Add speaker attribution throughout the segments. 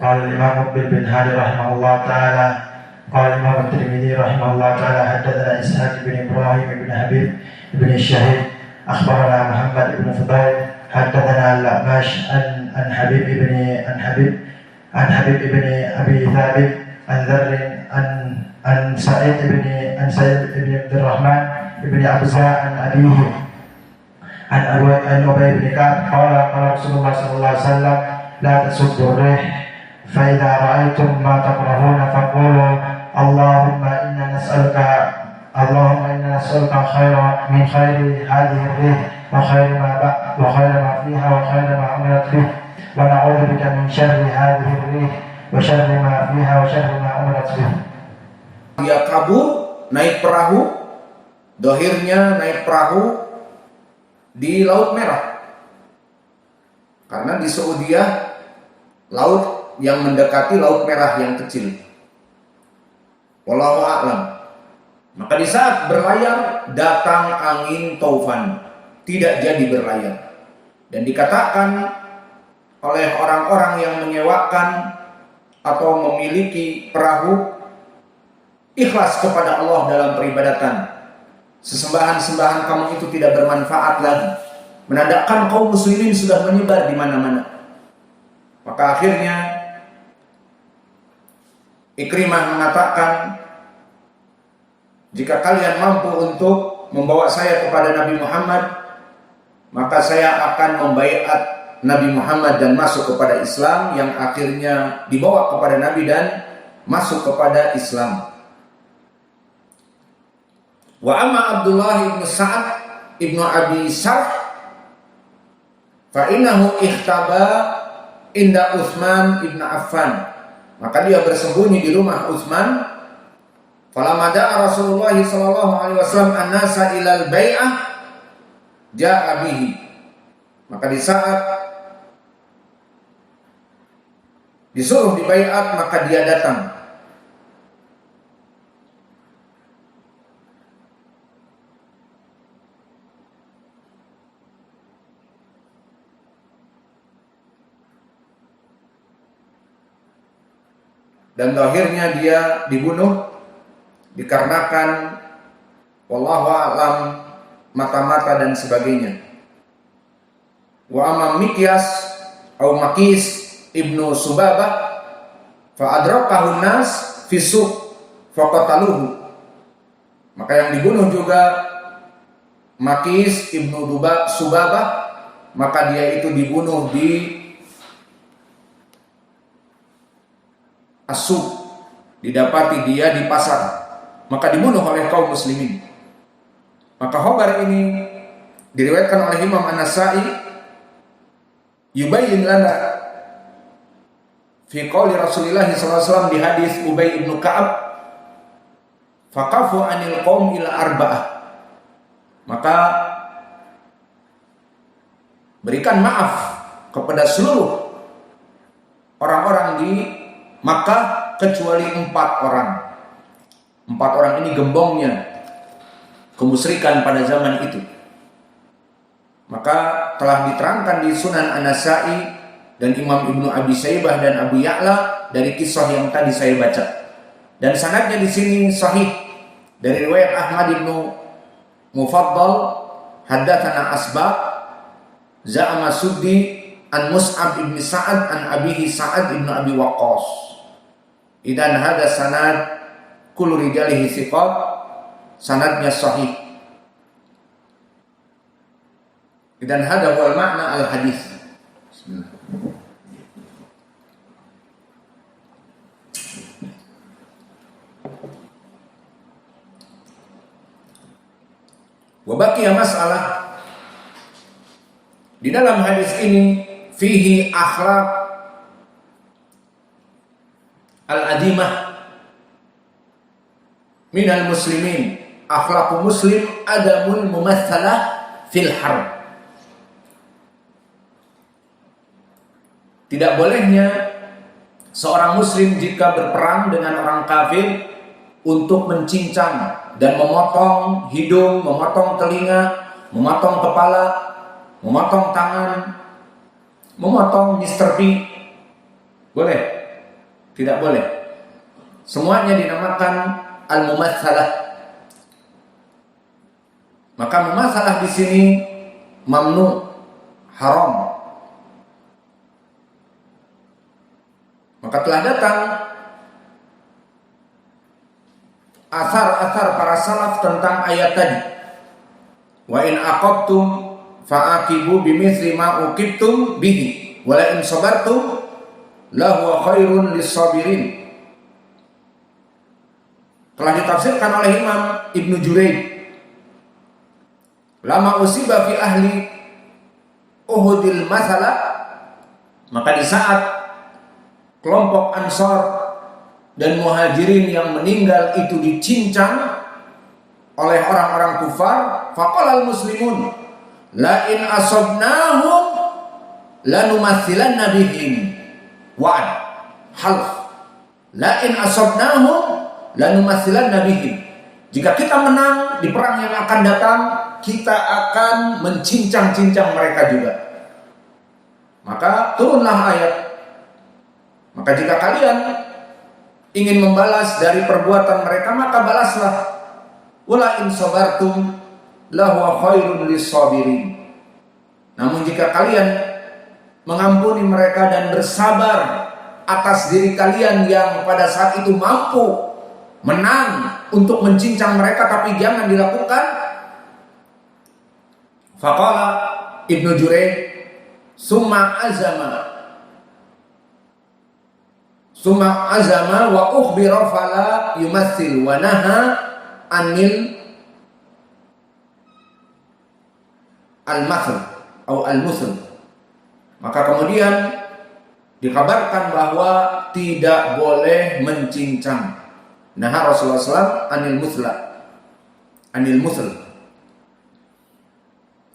Speaker 1: قال الإمام مقبل بن هادي رحمه الله تعالى قال الإمام الترمذي رحمه الله تعالى حدثنا إسحاق بن إبراهيم بن حبيب بن الشهيد أخبرنا محمد بن فضيل حدثنا الأعمش عن حبيب بن أبي ثابت عن ذر عن سعيد بن عبد الرحمن بن عبزة عن أبيه عن أبي بن كعب قال رسول الله صلى الله عليه وسلم لا تسبوا الريح فإذا رأيتم ما تكرهون فقولوا اللهم إنا نسألك خير من خير هذه الريح وخير ما فيها وخير ما أمرت به ونعوذ بك من شر هذه الريح وشر ما فيها وشر ما أمرت به.
Speaker 2: Dia kabur naik perahu, dohirnya naik perahu di Laut Merah. Karena di Saudi laut yang mendekati Laut Merah yang kecil. Wallahu a'lam. Maka di saat berlayar datang angin taufan, tidak jadi berlayar. Dan dikatakan oleh orang-orang yang menyewakan atau memiliki perahu, ikhlas kepada Allah dalam peribadatan. Sesembahan-sembahan kamu itu tidak bermanfaat lagi. Menandakan kaum muslimin sudah menyebar di mana-mana. Maka akhirnya Ikrimah mengatakan, jika kalian mampu untuk membawa saya kepada Nabi Muhammad, maka saya akan membaiat Nabi Muhammad dan masuk kepada Islam, yang akhirnya dibawa kepada Nabi dan masuk kepada Islam. Wa amma Abdullah ibn Sa'ad ibn Abi Sarh fa innahu ikhtaba inda Utsman ibn Affan. Maka dia bersembunyi di rumah Utsman. Falamma da'a Rasulullah sallallahu alaihi wasallam an-nasa ilal bai'ah ja'a bihi. Maka di saat disuruh dibaiat, maka dia datang. Dan akhirnya dia dibunuh dikarenakan wallahu a'lam mata-mata dan sebagainya. Wa amma Mikyas atau Makis ibnu Subabah fa adrakahu nas fi suq faqataluhu. Maka yang dibunuh juga Makis ibnu Subabah, maka dia itu dibunuh di As-Suq, didapati dia di pasar, maka dibunuh oleh kaum muslimin. Maka khabar ini diriwayatkan oleh Imam An-Nasa'i, yubayyin lana fi qouli Rasulillah sallallahu alaihi wasallam di hadis Ubay ibn Ka'ab, faqafu anil qaum ila arba'ah. Maka berikan maaf kepada seluruh orang-orang di Makkah kecuali 4 orang. 4 orang ini gembongnya kemusyrikan pada zaman itu. Maka telah diterangkan di Sunan An-Nasa'i dan Imam Ibnu Abi Syaibah dan Abu Ya'la dari kisah yang tadi saya baca. Dan sanadnya di sini sahih dari riwayat Ahmad ibnu Mufaddal, haddatsana Asbaq Za'ama Suddi an Mus'ab ibn Sa'ad an abihi Sa'ad ibn Abi Waqqas. Idan hada sanad kullu rijalihi thiqat, sanadnya sahih. Idan hada wal makna al hadis. Bismillah. Wa baqiya mas'alah, di dalam hadis ini fihi akhlaq al-adimah minal muslimin. Akhlaqu muslim adamul mumatsalah fil harb. Tidak bolehnya seorang muslim jika berperang dengan orang kafir untuk mencincang dan memotong hidung, memotong telinga, memotong kepala, memotong tangan, memotong Mr. P. Boleh. Tidak boleh. Semuanya dinamakan al-mumatsalah. Maka mumatsalah di sini mamnu, haram. Maka telah datang asar-asar para salaf tentang ayat tadi. Wa in aqabtum fa'aqibu bimithli ma uqibtum bihi wa la in sabartum lahu khairun lis-sabirin. Telah ditafsirkan oleh Imam Ibnu Jurayd. Lama usiba fi ahli Uhudil masalah, maka di saat kelompok Ansar dan Muhajirin yang meninggal itu dicincang oleh orang-orang kufar, faqalal muslimun la in asabnahum lanumatsilanna bihim wa'ad half la in asabnahum lanumatsilanna bihim. Jika kita menang di perang yang akan datang, kita akan mencincang-cincang mereka juga. Maka turunlah ayat. Maka jika kalian ingin membalas dari perbuatan mereka, maka balaslah. Wala in sabartum lahu khairun lis-sabirin. Namun jika kalian mengampuni mereka dan bersabar atas diri kalian yang pada saat itu mampu menang untuk mencincang mereka, tapi jangan dilakukan. Faqala Ibnu Jurayd summa azama wa ukhbira fala yumatsil wa naha anil al-mathl atau al-musl. Maka kemudian dikabarkan bahwa tidak boleh mencincang. Nah, Rasulullah SAW anil musl.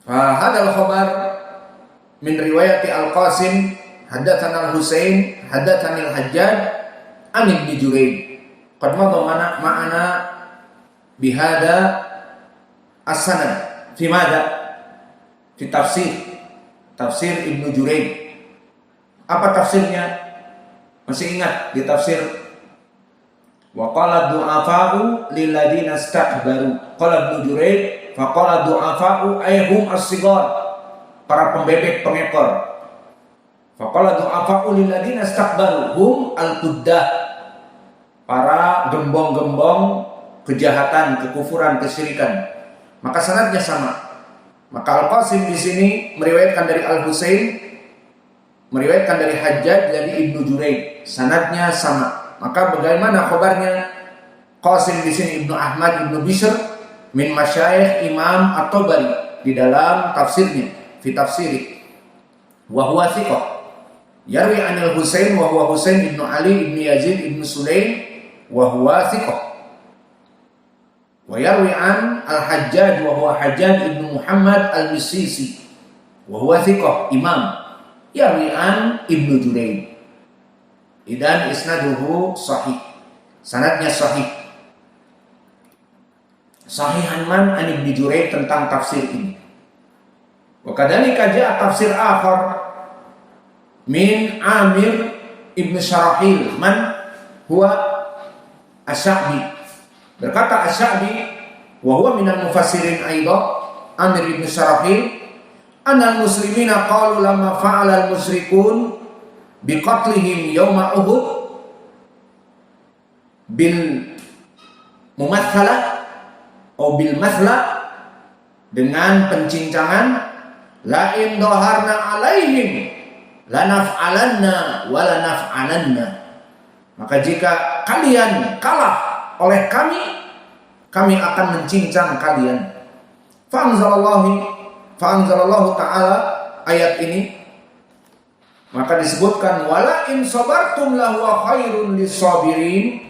Speaker 2: Fahadal khabar min riwayati Al-Qasim haddatsana Al-Husain haddatsani Al-Hajjaj an Ibnu Jurayd. Qad madha ma'ana bihada as-sanad fi madha fi tafsir Ibnu Jurayd. Apa tafsirnya? Masih ingat di tafsir wa qala du'afa'u lil ladina istakbaru. Qala Ibnu Jurayd fa qala du'afa'u ayhum as-sigar, para pembebek pengekor. Fa qala du'afa'u lil ladina istakbaru hum al-quddah, para gembong-gembong kejahatan, kekufuran, kesyirikan. Maka sanadnya sama. Maka Al-Qasim di sini meriwayatkan dari Al-Husain, meriwayatkan dari Hajjaj dari Ibnu Jurayd. Sanadnya sama. Maka bagaimana khabarnya? Qasim di sini Ibnu Ahmad Ibnu Bishr min masyayikh Imam At-Tabari di dalam tafsirnya, fi tafsiri. Wa huwa thiqah. Yarwi anil Husain wa huwa Husain Ibnu Ali Ibnu Yazid Ibnu Sulaim wa huwa thiqah. Wa yarwi an Al-Hajjaj wa huwa Hajjaj Ibnu Muhammad Al-Misisi wa huwa thiqah imam. Yarwi an Ibnu Jurayd. Idan isnaduhu sahih. Sanadnya sahih. Sahihan man an Ibnu Jurayd tentang tafsir ini. Wa kadzalika jaa tafsir akhar min Amir Ibnu Syarahil man huwa Asy-Sya'bi. Berkata Asy-Sya'bi wa huwa minal mufassirin aidha, Amir Ibnu Syarahil, anal muslimina qalu lamma fa'ala al-musyrikun biqatlihim yawma Uhud bil mumatsalah atau bil mathla, dengan pencincangan, la in dhaharna alaihim lanaf'alanna wa lanaf'alanna. Maka jika kalian kalah oleh kami akan mencincang kalian. Fa'anzalallahu ta'ala ayat ini. Maka disebutkan wala in sabartum lahu khairun lis-sabirin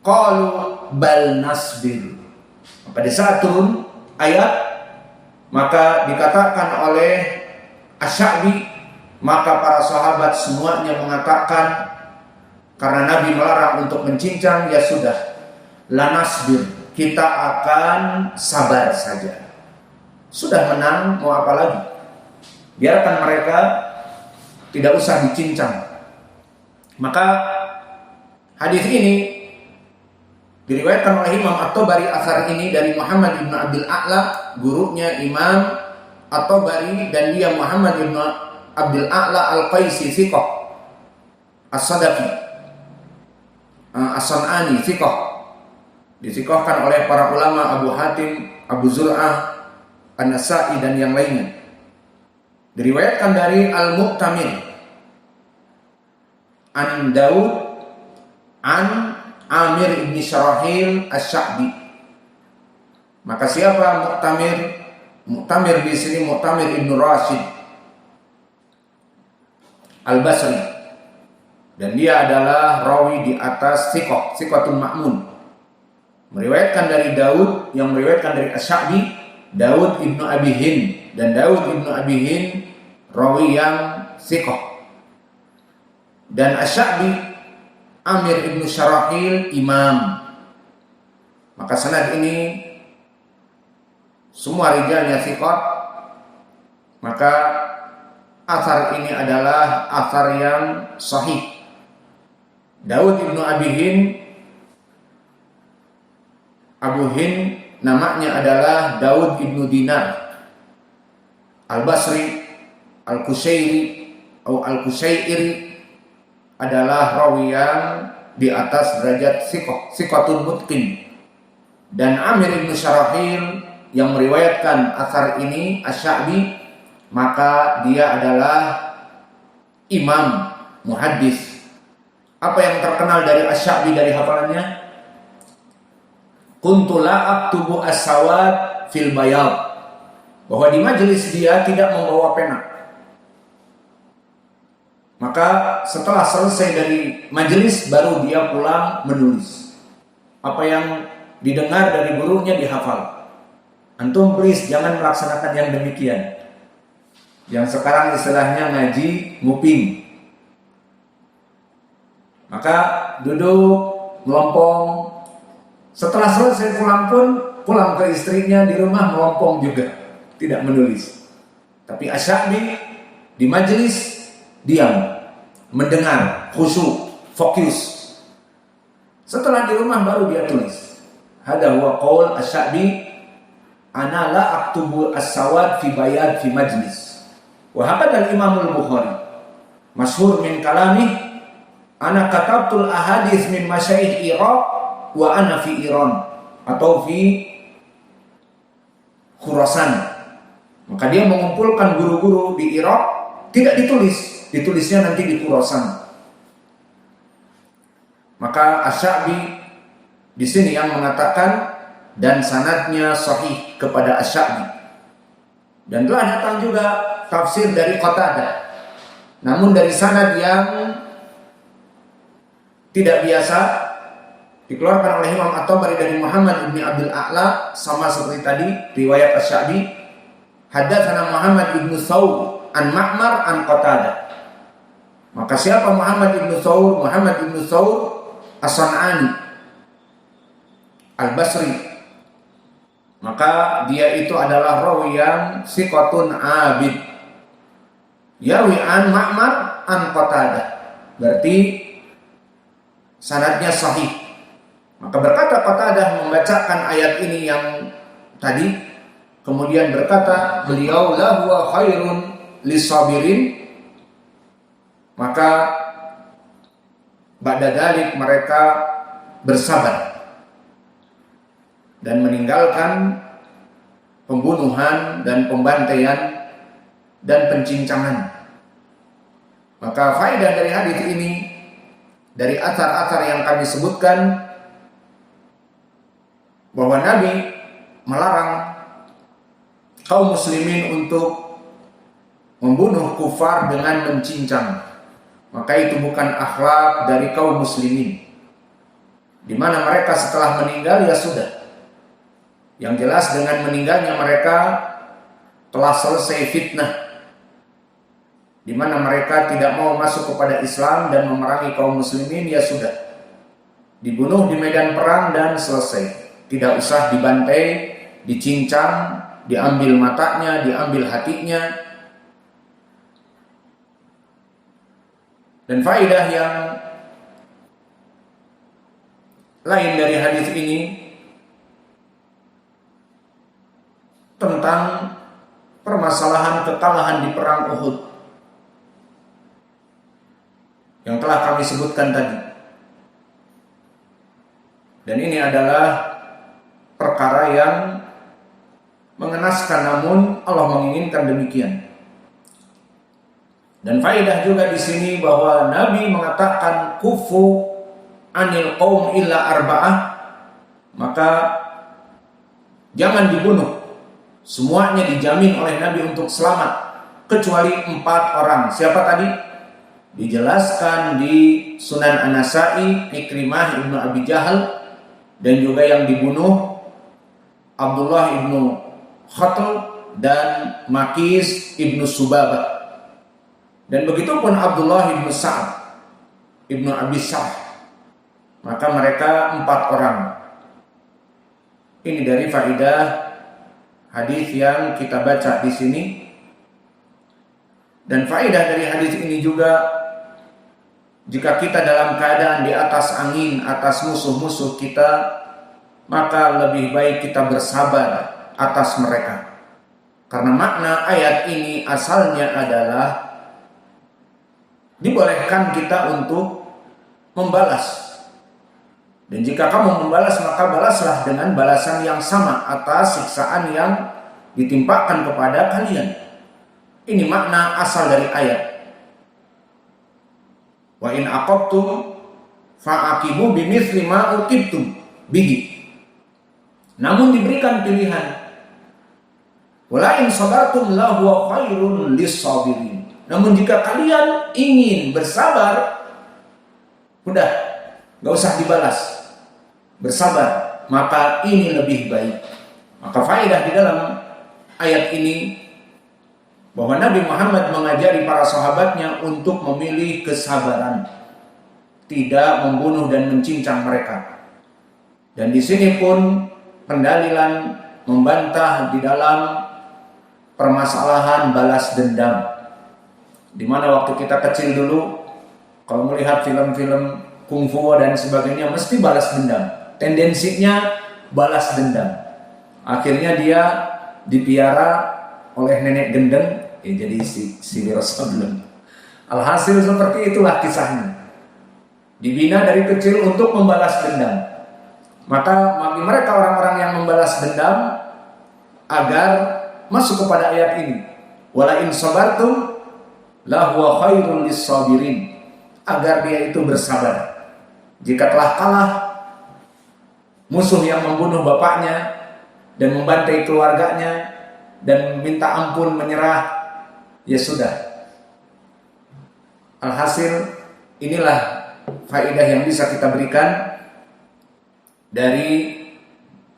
Speaker 2: qalu bal nasbir. Maka di saat turun ayat, maka dikatakan oleh Asy-Sya'bi, maka para sahabat semuanya mengatakan, karena Nabi melarang untuk mencincang, ya sudah, la nasbir, kita akan sabar saja. Sudah menang, mau apa lagi? Biarkan mereka, tidak usah dicincang. Maka Hadis ini diriwayatkan oleh Imam At-Tabari, asar ini dari Muhammad ibn Abdul A'la, gurunya Imam At-Tabari, dan dia Muhammad ibn Abdul A'la Al-Qaisi thiqah, As-Sadaqi, As-San'ani thiqah, disikohkan oleh para ulama Abu Hatim, Abu Zur'ah, An-Nasa'i dan yang lainnya. Diriwayatkan dari Al-Mu'tamir an Daud an Amir ibn Syarahil Asy-Sya'bi. Maka siapa Mu'tamir? Mu'tamir di sini Mu'tamir ibn Rashid Al-Basri, dan dia adalah rawi di atas thiqah, thiqatun ma'mun. Meriwayatkan dari Daud, yang meriwayatkan dari Asy-Sya'bi, Daud ibnu Abi Hind, dan Daud ibnu Abi Hind rawi yang thiqah. Dan Asy-Sya'bi Amir ibnu Syarahil imam. Maka sanad ini semua rijalnya thiqat. Maka athar ini adalah athar yang sahih. Daud ibnu Abi Hind, Abu Hind namanya adalah Daud ibnu Dinar Al-Basri Al-Kusyairi atau Al-Kusyairi, adalah rawi yang di atas derajat thiqatun mutqin. Dan Amir ibn Syarahil yang meriwayatkan asar ini Asy-Sya'bi, maka dia adalah imam muhaddis. Apa yang terkenal dari Asy-Sya'bi dari hafalannya? Kuntu la aktubu as-sawad fil bayad, bahwa di majelis dia tidak membawa pena. Maka setelah selesai dari majelis baru dia pulang menulis. Apa yang didengar dari gurunya dihafal. Antum please jangan melaksanakan yang demikian. Yang sekarang istilahnya ngaji nguping. Maka duduk melompong. Setelah selesai pulang pun pulang ke istrinya, di rumah melompong juga, tidak menulis. Tapi Asy-Sya'bi di majelis diam, mendengar, khusyuk, fokus. Setelah di rumah baru dia tulis. Hada huwa qaul Asy-Sya'bi, ana la aktubu as-sawad fi bayad fi majlis. Wa hakada al-Imam al-Bukhari masyhur min kalami, ana katabtul ahadits min masyayikh Iraq wa ana fi Iran atau fi Khurasan. Maka dia mengumpulkan guru-guru di Irak, tidak ditulis. Ditulisnya nanti di Khurasan. Maka Asy-Sya'bi di sini yang mengatakan dan sanadnya sahih kepada Asy-Sya'bi. Dan telah datang juga tafsir dari Qatadah, namun dari sanad yang tidak biasa, dikeluarkan oleh Imam At-Tabari dari Muhammad ibn Abdul A'la, sama seperti tadi riwayat Asy-Sya'bi. Hadatsana Muhammad ibn Thawr an Ma'mar an Qatadah. Maka siapa Muhammad ibn Thawr? Muhammad ibn Thawr As-San'ani Al-Basri. Maka dia itu adalah rawi yang thiqatun abid. Yarwi an Ma'mar an Qatadah. Berarti sanadnya sahih. Maka berkata Qatadah membacakan ayat ini yang tadi, kemudian berkata beliau la huwa khairun lisabirin. Maka ba'da dzalik mereka bersabar dan meninggalkan pembunuhan dan pembantaian dan pencincangan. Maka faedah dari hadis ini, dari athar-athar yang kami sebutkan, bahwa Nabi melarang kaum muslimin untuk membunuh kufar dengan mencincang. Maka itu bukan akhlak dari kaum muslimin, di mana mereka setelah meninggal ya sudah. Yang jelas dengan meninggalnya mereka telah selesai fitnah, di mana mereka tidak mau masuk kepada Islam dan memerangi kaum muslimin, ya sudah. Dibunuh di medan perang dan selesai. Tidak usah dibantai, dicincang, diambil matanya, diambil hatinya. Dan faedah yang lain dari hadis ini tentang permasalahan kekalahan di perang Uhud yang telah kami sebutkan tadi. Dan ini adalah perkara yang mengenaskan, namun Allah menginginkan demikian. Dan faedah juga di sini bahwa Nabi mengatakan kufu anil qaum illa arba'ah, maka jangan dibunuh. Semuanya dijamin oleh Nabi untuk selamat kecuali 4 orang. Siapa tadi? Dijelaskan di Sunan An-Nasa'i, Ikrimah ibnu Abi Jahal, dan juga yang dibunuh Abdullah ibnu Khatl dan Makis ibnu Subabah. Dan begitu pun Abdullah ibnu Sa'ad ibnu Abi Sa'ad. Maka mereka 4 orang. Ini dari faedah hadis yang kita baca di sini. Dan faedah dari hadis ini juga, jika kita dalam keadaan di atas angin, atas musuh-musuh kita, maka lebih baik kita bersabar atas mereka. Karena makna ayat ini asalnya adalah dibolehkan kita untuk membalas. Dan jika kamu membalas, maka balaslah dengan balasan yang sama atas siksaan yang ditimpakan kepada kalian. Ini makna asal dari ayat. Wa in aqabtum fa'aqibu bimithli ma uqibtum bihi. Namun diberikan pilihan. Wala in sabartum lahu khairun lis-sabirin. Namun jika kalian ingin bersabar, udah, gak usah dibalas. Bersabar, maka ini lebih baik. Maka faedah di dalam ayat ini bahwa Nabi Muhammad mengajari para sahabatnya untuk memilih kesabaran, tidak membunuh dan mencincang mereka. Dan di sini pun pendalilan membantah di dalam permasalahan balas dendam. Di mana waktu kita kecil dulu, kalau melihat film-film kungfu dan sebagainya, mesti balas dendam. Tendensinya balas dendam. Akhirnya dia dipiara oleh nenek gendeng, jadi si Rasulullah. Alhasil seperti itulah kisahnya. Dibina dari kecil untuk membalas dendam. Maka bagi mereka orang-orang yang membalas dendam agar masuk kepada ayat ini, wala in sabartum lahu khairul lis-sabirin, agar dia itu bersabar. Jika telah kalah musuh yang membunuh bapaknya dan membantai keluarganya dan minta ampun, menyerah, ya sudah. Alhasil inilah faedah yang bisa kita berikan dari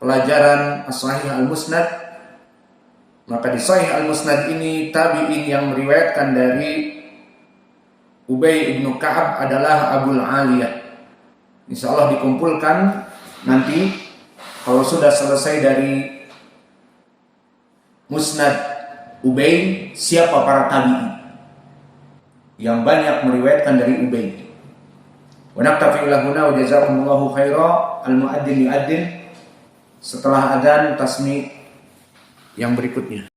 Speaker 2: pelajaran As-Sahih Al-Musnad. Maka di Sahih Al-Musnad ini tabi'in yang meriwayatkan dari Ubay ibnu Ka'ab adalah Abul Aliyah. Insyaallah dikumpulkan nanti kalau sudah selesai dari Musnad Ubay, siapa para tabi'in yang banyak meriwayatkan dari Ubay. Wa naktafi ila huna wa jazakumullahu khairan. Al-muadzin yu'adzin. Setelah adzan tasmi yang berikutnya.